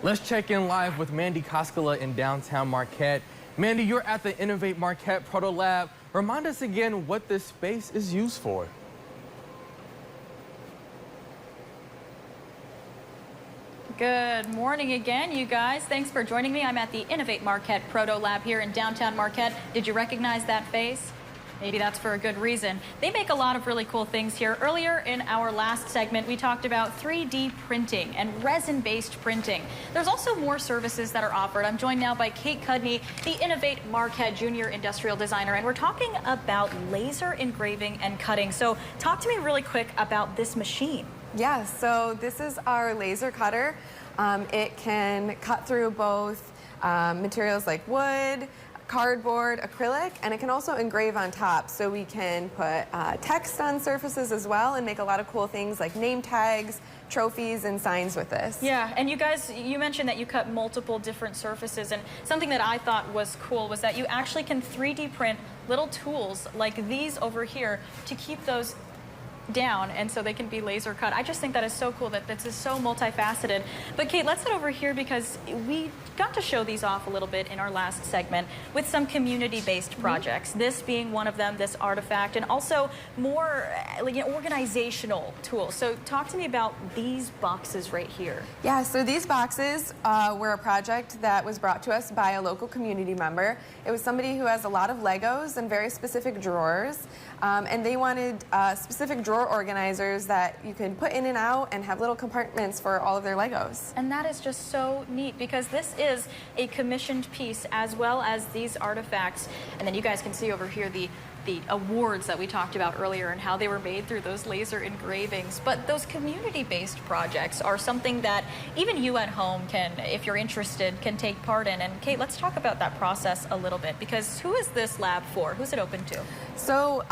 Let's check in live with Mandy Koskela in downtown Marquette. Mandy, you're at the Innovate Marquette Protolab. Remind us again what this space is used for. Good morning again, you guys. Thanks for joining me. I'm at the Innovate Marquette Protolab here in downtown Marquette. Did you recognize that face? Maybe that's for a good reason. They make a lot of really cool things here. Earlier in our last segment, we talked about 3D printing and resin-based printing. There's also more services that are offered. I'm joined now by Kate Cudney, the Innovate Marquette Junior Industrial Designer, and we're talking about laser engraving and cutting. So talk to me really quick about this machine. Yeah, so this is our laser cutter. It can cut through both materials like wood, cardboard, acrylic, and it can also engrave on top. So we can put text on surfaces as well and make a lot of cool things like name tags, trophies, and signs with this. Yeah, and you guys, you mentioned that you cut multiple different surfaces, and something that I thought was cool was that you actually can 3D print little tools like these over here to keep those down, and so they can be laser cut. I just think that is so cool that this is so multifaceted. But Kate, let's head over here because we got to show these off a little bit in our last segment with some community-based projects. This being one of them, this artifact, and also more like organizational tools. So talk to me about these boxes right here. Yeah, so these boxes were a project that was brought to us by a local community member. It was somebody who has a lot of Legos and very specific drawers, and they wanted specific drawer organizers that you can put in and out and have little compartments for all of their Legos. And that is just so neat because this is a commissioned piece as well as these artifacts. And then you guys can see over here the awards that we talked about earlier and how they were made through those laser engravings. But those community-based projects are something that even you at home can, if you're interested, can take part in. And Kate, let's talk about that process a little bit because who is this lab for? Who's it open to? So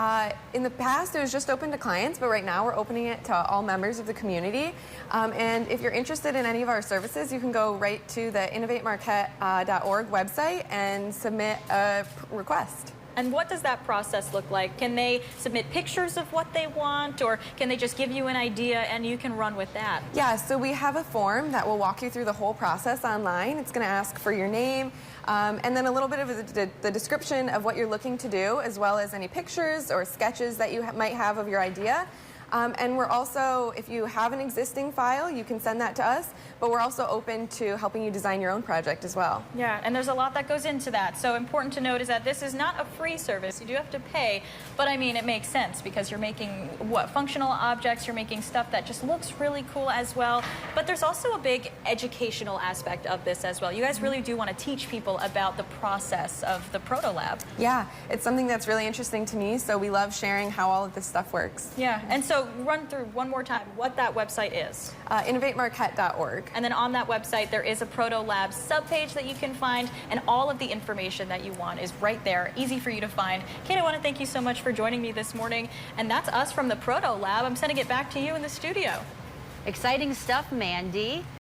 in the past, it was just open to clients, but right now we're opening it to all members of the community. And if you're interested in any of our services, you can go right to the innovatemarquette.org website and submit a request. And what does that process look like? Can they submit pictures of what they want, or can they just give you an idea and you can run with that? Yeah, so we have a form that will walk you through the whole process online. It's going to ask for your name, and then a little bit of the description of what you're looking to do, as well as any pictures or sketches that you might have of your idea. And we're also, if you have an existing file, you can send that to us, but we're also open to helping you design your own project as well. Yeah, and there's a lot that goes into that. So important to note is that this is not a free service. You do have to pay, but I mean, it makes sense because you're making, what, functional objects, you're making stuff that just looks really cool as well. But there's also a big educational aspect of this as well. You guys really do want to teach people about the process of the Protolab. Yeah, it's something that's really interesting to me, so we love sharing how all of this stuff works. Yeah, and so run through one more time what that website is. Innovatemarquette.org. And then on that website, there is a Protolab subpage that you can find, and all of the information that you want is right there, easy for you to find. Kate, I want to thank you so much for joining me this morning, and that's us from the Protolab. I'm sending it back to you in the studio. Exciting stuff, Mandy.